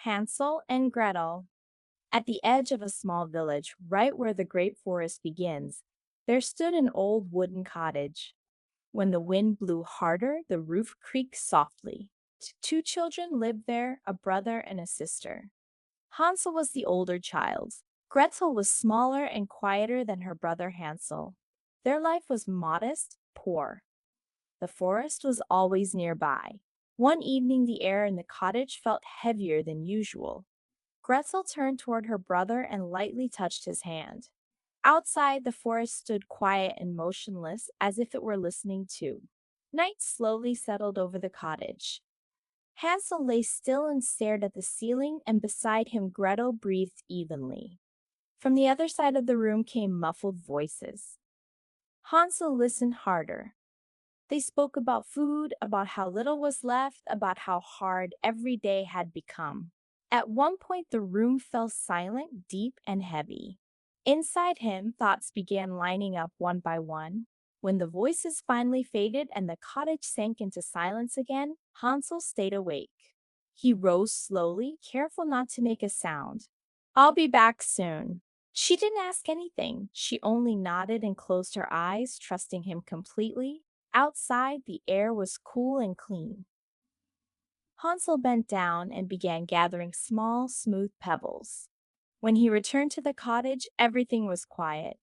Hansel and Gretel. At the edge of a small village, right where the great forest begins, there stood an old wooden cottage. When the wind blew harder, the roof creaked softly. Two children lived there, a brother and a sister. Hansel was the older child. Gretel was smaller and quieter than her brother Hansel. Their life was modest, poor. The forest was always nearby. One evening, the air in the cottage felt heavier than usual. Gretel turned toward her brother and lightly touched his hand. Outside, the forest stood quiet and motionless, as if it were listening too. Night slowly settled over the cottage. Hansel lay still and stared at the ceiling, and beside him Gretel breathed evenly. From the other side of the room came muffled voices. Hansel listened harder. They spoke about food, about how little was left, about how hard every day had become. At one point, the room fell silent, deep, and heavy. Inside him, thoughts began lining up one by one. When the voices finally faded and the cottage sank into silence again, Hansel stayed awake. He rose slowly, careful not to make a sound. "I'll be back soon." She didn't ask anything. She only nodded and closed her eyes, trusting him completely. Outside, the air was cool and clean. Hansel bent down and began gathering small, smooth pebbles. When he returned to the cottage, everything was quiet.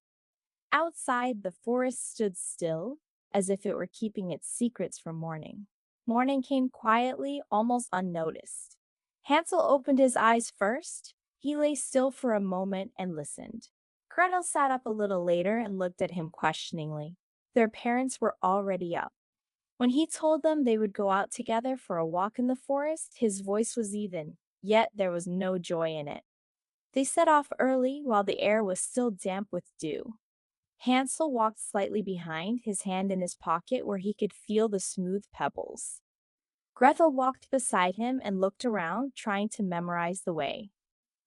Outside, the forest stood still, as if it were keeping its secrets from morning. Morning came quietly, almost unnoticed. Hansel opened his eyes first. He lay still for a moment and listened. Gretel sat up a little later and looked at him questioningly. Their parents were already up. When he told them they would go out together for a walk in the forest, his voice was even, yet there was no joy in it. They set off early while the air was still damp with dew. Hansel walked slightly behind, his hand in his pocket where he could feel the smooth pebbles. Gretel walked beside him and looked around, trying to memorize the way.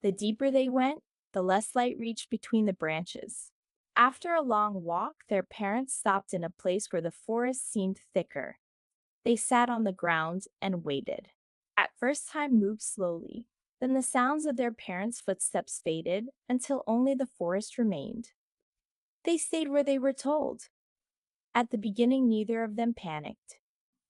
The deeper they went, the less light reached between the branches. After a long walk, their parents stopped in a place where the forest seemed thicker. They sat on the ground and waited. At first, time moved slowly. Then the sounds of their parents' footsteps faded until only the forest remained. They stayed where they were told. At the beginning, neither of them panicked.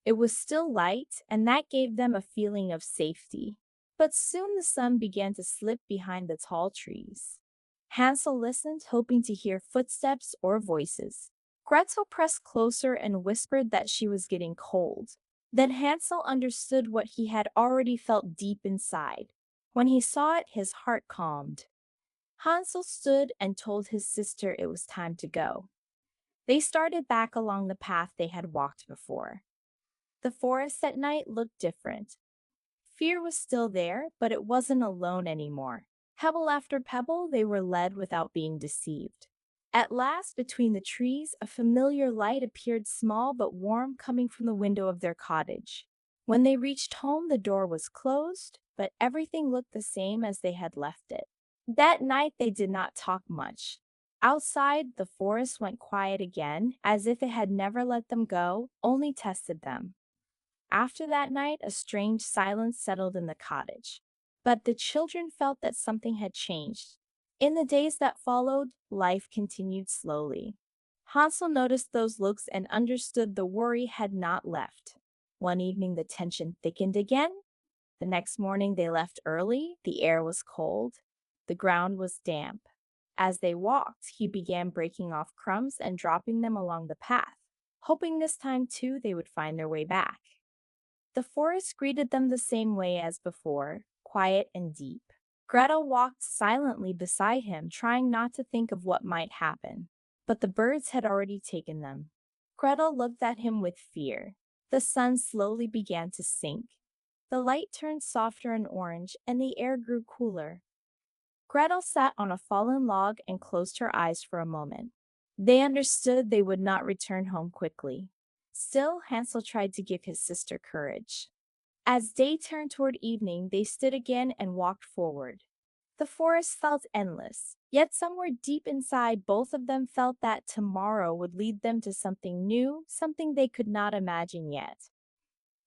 It was still light, and that gave them a feeling of safety. But soon the sun began to slip behind the tall trees. Hansel listened, hoping to hear footsteps or voices. Gretel pressed closer and whispered that she was getting cold. Then Hansel understood what he had already felt deep inside. When he saw it, his heart calmed. Hansel stood and told his sister it was time to go. They started back along the path they had walked before. The forest at night looked different. Fear was still there, but it wasn't alone anymore. Pebble after pebble, they were led without being deceived. At last, between the trees, a familiar light appeared, small but warm, coming from the window of their cottage. When they reached home, the door was closed, but everything looked the same as they had left it. That night, they did not talk much. Outside, the forest went quiet again, as if it had never let them go, only tested them. After that night, a strange silence settled in the cottage. But the children felt that something had changed. In the days that followed, life continued slowly. Hansel noticed those looks and understood the worry had not left. One evening, the tension thickened again. The next morning, they left early. The air was cold. The ground was damp. As they walked, he began breaking off crumbs and dropping them along the path, hoping this time too they would find their way back. The forest greeted them the same way as before, quiet and deep. Gretel walked silently beside him, trying not to think of what might happen. But the birds had already taken them. Gretel looked at him with fear. The sun slowly began to sink. The light turned softer and orange, and the air grew cooler. Gretel sat on a fallen log and closed her eyes for a moment. They understood they would not return home quickly. Still, Hansel tried to give his sister courage. As day turned toward evening, they stood again and walked forward. The forest felt endless, yet somewhere deep inside, both of them felt that tomorrow would lead them to something new, something they could not imagine yet.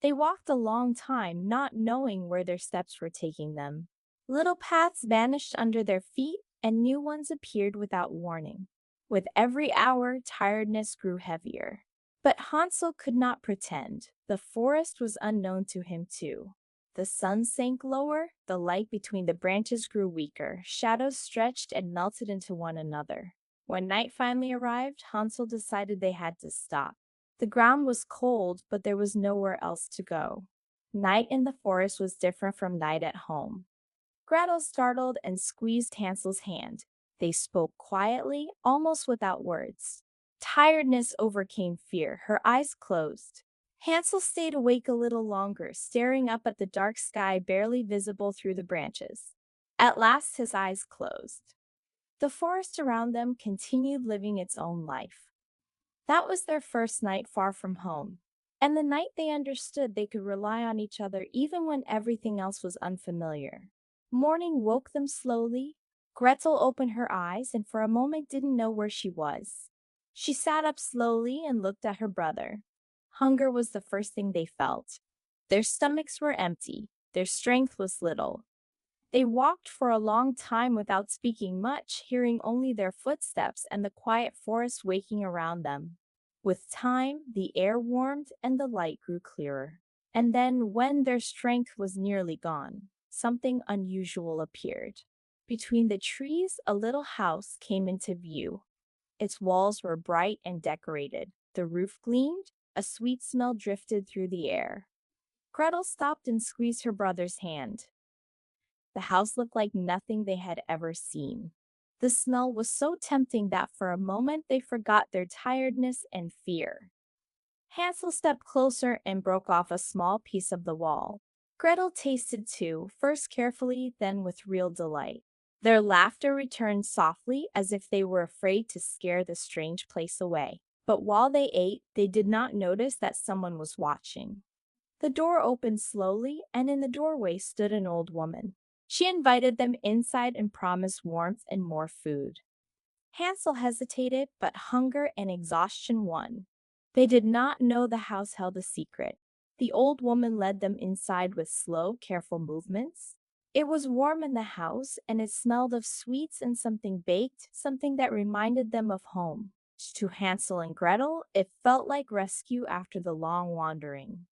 They walked a long time, not knowing where their steps were taking them. Little paths vanished under their feet, and new ones appeared without warning. With every hour, tiredness grew heavier. But Hansel could not pretend. The forest was unknown to him too. The sun sank lower, the light between the branches grew weaker, shadows stretched and melted into one another. When night finally arrived, Hansel decided they had to stop. The ground was cold, but there was nowhere else to go. Night in the forest was different from night at home. Gretel startled and squeezed Hansel's hand. They spoke quietly, almost without words. Tiredness overcame fear. Her eyes closed. Hansel stayed awake a little longer, staring up at the dark sky barely visible through the branches. At last his eyes closed. The forest around them continued living its own life. That was their first night far from home, and the night they understood they could rely on each other even when everything else was unfamiliar. Morning woke them slowly. Gretel opened her eyes and for a moment didn't know where she was. She sat up slowly and looked at her brother. Hunger was the first thing they felt. Their stomachs were empty. Their strength was little. They walked for a long time without speaking much, hearing only their footsteps and the quiet forest waking around them. With time, the air warmed and the light grew clearer. And then, when their strength was nearly gone, something unusual appeared. Between the trees, a little house came into view. Its walls were bright and decorated. The roof gleamed. A sweet smell drifted through the air. Gretel stopped and squeezed her brother's hand. The house looked like nothing they had ever seen. The smell was so tempting that for a moment they forgot their tiredness and fear. Hansel stepped closer and broke off a small piece of the wall. Gretel tasted too, first carefully, then with real delight. Their laughter returned softly as if they were afraid to scare the strange place away. But while they ate, they did not notice that someone was watching. The door opened slowly, and in the doorway stood an old woman. She invited them inside and promised warmth and more food. Hansel hesitated, but hunger and exhaustion won. They did not know the house held a secret. The old woman led them inside with slow, careful movements. It was warm in the house, and it smelled of sweets and something baked, something that reminded them of home. To Hansel and Gretel, it felt like rescue after the long wandering.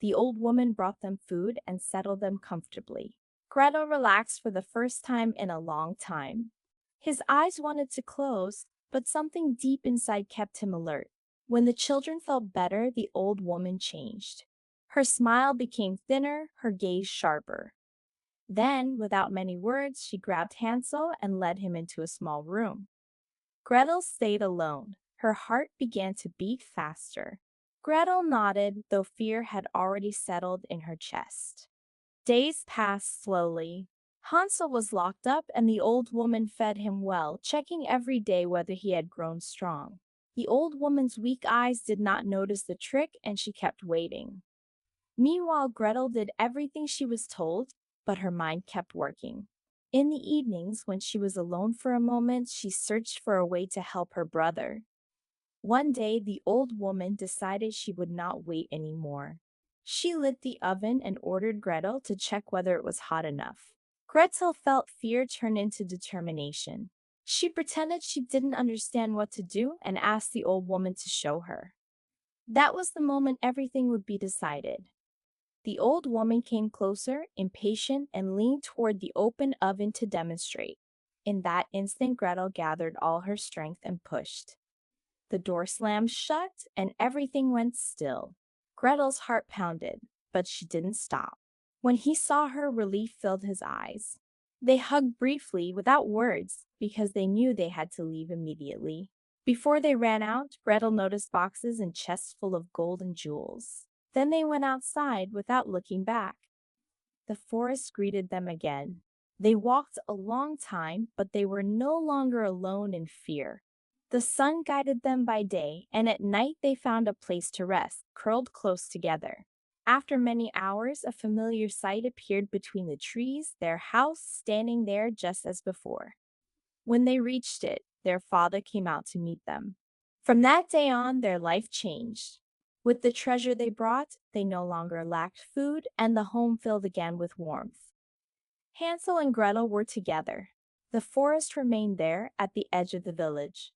The old woman brought them food and settled them comfortably. Gretel relaxed for the first time in a long time. His eyes wanted to close, but something deep inside kept him alert. When the children felt better, the old woman changed. Her smile became thinner, her gaze sharper. Then, without many words, she grabbed Hansel and led him into a small room. Gretel stayed alone. Her heart began to beat faster. Gretel nodded, though fear had already settled in her chest. Days passed slowly. Hansel was locked up and the old woman fed him well, checking every day whether he had grown strong. The old woman's weak eyes did not notice the trick and she kept waiting. Meanwhile, Gretel did everything she was told, but her mind kept working. In the evenings, when she was alone for a moment, she searched for a way to help her brother. One day, the old woman decided she would not wait anymore. She lit the oven and ordered Gretel to check whether it was hot enough. Gretel felt fear turn into determination. She pretended she didn't understand what to do and asked the old woman to show her. That was the moment everything would be decided. The old woman came closer, impatient, and leaned toward the open oven to demonstrate. In that instant, Gretel gathered all her strength and pushed. The door slammed shut, and everything went still. Gretel's heart pounded, but she didn't stop. When he saw her, relief filled his eyes. They hugged briefly, without words, because they knew they had to leave immediately. Before they ran out, Gretel noticed boxes and chests full of gold and jewels. Then they went outside without looking back. The forest greeted them again. They walked a long time, but they were no longer alone in fear. The sun guided them by day, and at night they found a place to rest, curled close together. After many hours, a familiar sight appeared between the trees, their house standing there just as before. When they reached it, their father came out to meet them. From that day on, their life changed. With the treasure they brought, they no longer lacked food, and the home filled again with warmth. Hansel and Gretel were together. The forest remained there at the edge of the village.